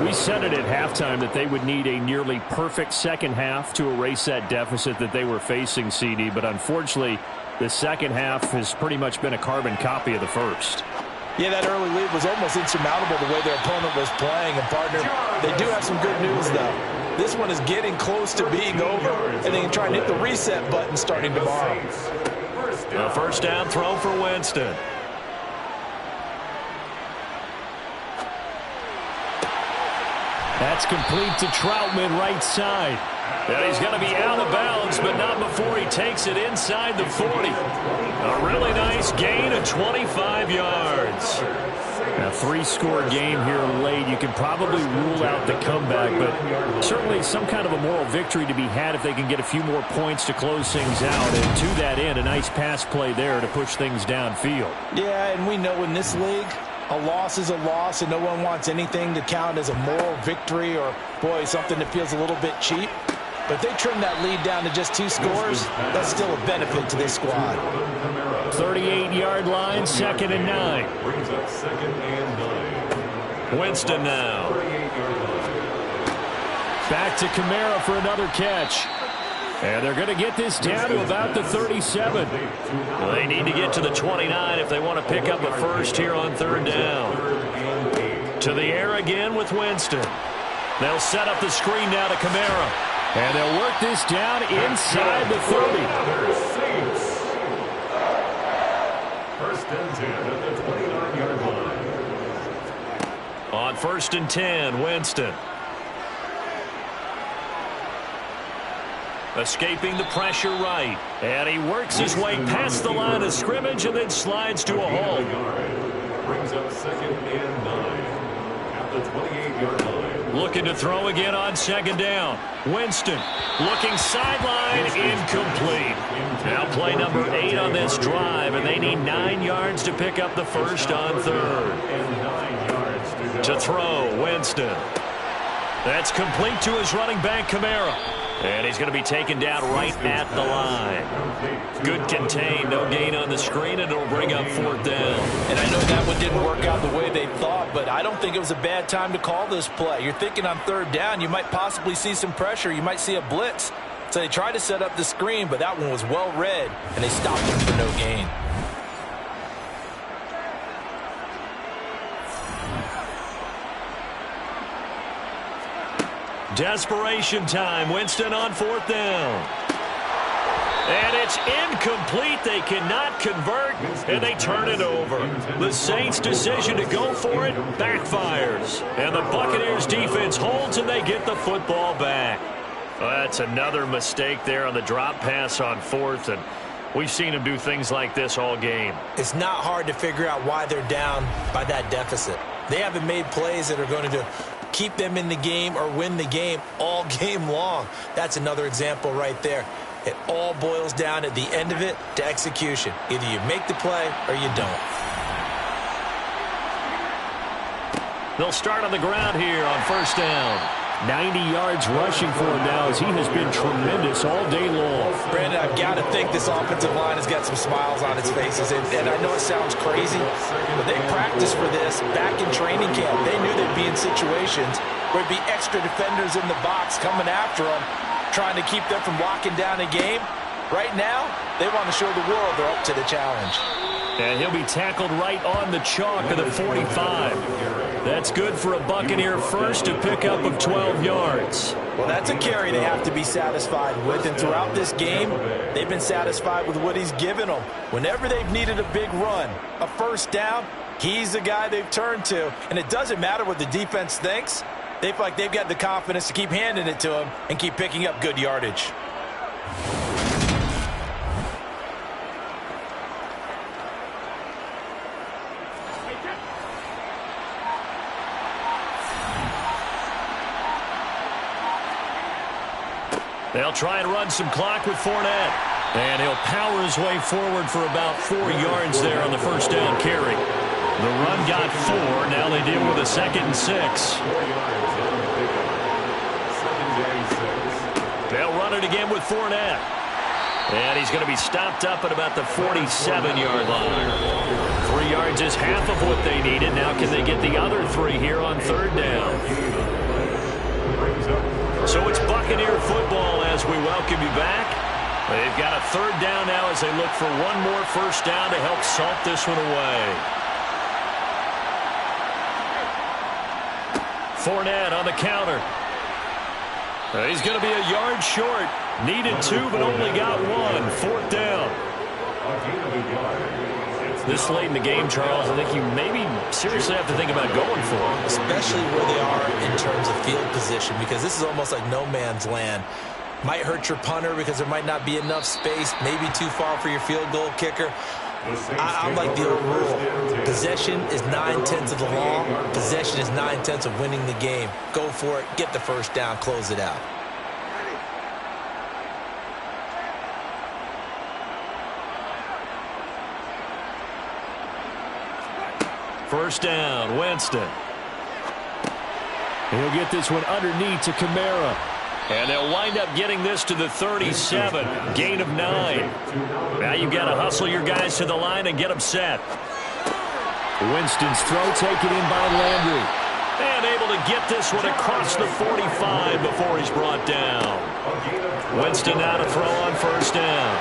We said it at halftime that they would need a nearly perfect second half to erase that deficit that they were facing, CD, but unfortunately, the second half has pretty much been a carbon copy of the first. Yeah, that early lead was almost insurmountable the way their opponent was playing. And, partner, they do have some good news, though. This one is getting close to being over, and they can try and hit the reset button starting tomorrow. A first down throw for Winston. That's complete to Troutman, right side. And he's going to be out of bounds, but not before he takes it inside the 40. A really nice gain of 25 yards. A 3-score game here late. You can probably rule out the comeback, but certainly some kind of a moral victory to be had if they can get a few more points to close things out. And to that end, a nice pass play there to push things downfield. Yeah, and we know in this league, a loss is a loss, and no one wants anything to count as a moral victory or, boy, something that feels a little bit cheap. But if they trim that lead down to just 2 scores, that's still a benefit to this squad. 38-yard line, 2nd and 9. Brings up 2nd and 9. Winston now. Back to Kamara for another catch. And they're going to get this down to about the 37. Well, they need to get to the 29 if they want to pick up a first here on 3rd down. To the air again with Winston. They'll set up the screen now to Kamara. And they'll work this down inside the 30. First and 10 at the 29-yard line. On 1st and 10, Winston. Escaping the pressure right. And he works his way past the line of scrimmage and then slides to a halt. Brings up 2nd and 9 at the 28-yard line. Looking to throw again on 2nd down. Winston looking sideline, incomplete. Now play number 8 on this drive, and they need 9 yards to pick up the first on 3rd. To throw, Winston. That's complete to his running back, Kamara. And he's going to be taken down right at the line. Good contain, no gain on the screen, and it'll bring up 4th down. And I know that one didn't work out the way they thought, but I don't think it was a bad time to call this play. You're thinking on 3rd down, you might possibly see some pressure. You might see a blitz. So they tried to set up the screen, but that one was well read, and they stopped him for no gain. Desperation time. Winston on 4th down. And it's incomplete. They cannot convert, and they turn it over. The Saints' decision to go for it backfires. And the Buccaneers' defense holds, and they get the football back. Well, that's another mistake there on the drop pass on 4th, and we've seen them do things like this all game. It's not hard to figure out why they're down by that deficit. They haven't made plays that are going to keep them in the game or win the game all game long. That's another example right there. It all boils down at the end of it to execution. Either you make the play or you don't. They'll start on the ground here on 1st down. 90 yards rushing for him now as he has been tremendous all day long. Brandon, I've got to think this offensive line has got some smiles on its faces. And I know it sounds crazy, but they practiced for this back in training camp. They knew they'd be in situations where there'd be extra defenders in the box coming after them, trying to keep them from locking down a game. Right now, they want to show the world they're up to the challenge. And he'll be tackled right on the chalk of the 45. That's good for a Buccaneer first to pick up of 12 yards. Well, that's a carry they have to be satisfied with. And throughout this game, they've been satisfied with what he's given them. Whenever they've needed a big run, a 1st down, he's the guy they've turned to. And it doesn't matter what the defense thinks. They feel like they've got the confidence to keep handing it to him and keep picking up good yardage. They'll try and run some clock with Fournette. And he'll power his way forward for about 4 yards there on the 1st down carry. The run got 4. Now they deal with a 2nd and 6. They'll run it again with Fournette. And he's going to be stopped up at about the 47-yard line. 3 yards is half of what they needed. Now can they get the other 3 here on 3rd down? So it's Buccaneer football as we welcome you back. They've got a 3rd down now as they look for one more 1st down to help salt this one away. Fournette on the counter. He's going to be a yard short. Needed 2, but only got 1. 4th down. This late in the game, Charles, I think you maybe seriously have to think about going for it. Especially where they are in terms of field position, because this is almost like no man's land. Might hurt your punter because there might not be enough space, maybe too far for your field goal kicker. I'm like the old rule. Possession is 9/10 of the law. Possession is 9/10 of winning the game. Go for it, get the 1st down, close it out. First down, Winston. He'll get this one underneath to Kamara. And they'll wind up getting this to the 37. Gain of 9. Now you've got to hustle your guys to the line and get them set. Winston's throw taken in by Landry. And able to get this one across the 45 before he's brought down. Winston now to throw on 1st down.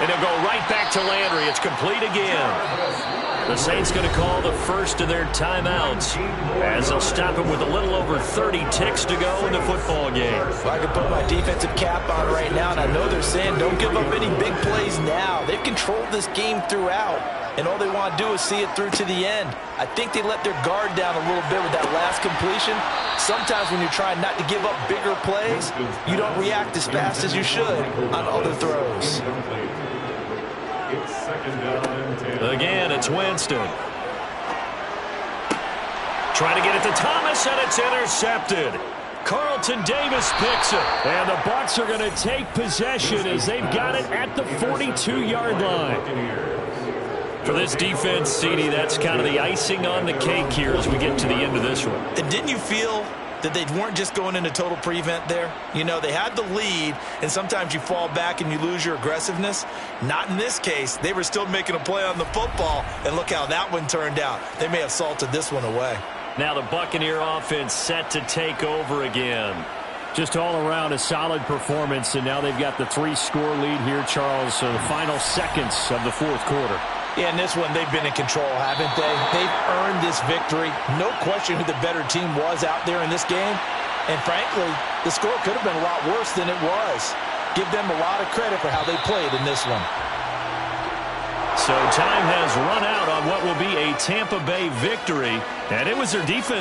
And he'll go right back to Landry. It's complete again. The Saints going to call the first of their timeouts as they'll stop it with a little over 30 ticks to go in the football game. Well, I can put my defensive cap on right now, and I know they're saying don't give up any big plays now. They've controlled this game throughout, and all they want to do is see it through to the end. I think they let their guard down a little bit with that last completion. Sometimes when you're trying not to give up bigger plays, you don't react as fast as you should on other throws. Again, it's Winston. Trying to get it to Thomas, and it's intercepted. Carlton Davis picks it. And the Bucs are going to take possession as they've got it at the 42-yard line. For this defense, CD, that's kind of the icing on the cake here as we get to the end of this one. And didn't you feel that they weren't just going into total prevent there? You know, they had the lead, and sometimes you fall back and you lose your aggressiveness. Not in this case. They were still making a play on the football, and look how that one turned out. They may have salted this one away. Now the Buccaneer offense set to take over again. Just all around a solid performance, and now they've got the 3-score lead here, Charles, so the final seconds of the fourth quarter. Yeah, in this one, they've been in control, haven't they? They've earned this victory. No question who the better team was out there in this game. And frankly, the score could have been a lot worse than it was. Give them a lot of credit for how they played in this one. So time has run out on what will be a Tampa Bay victory, and it was their defense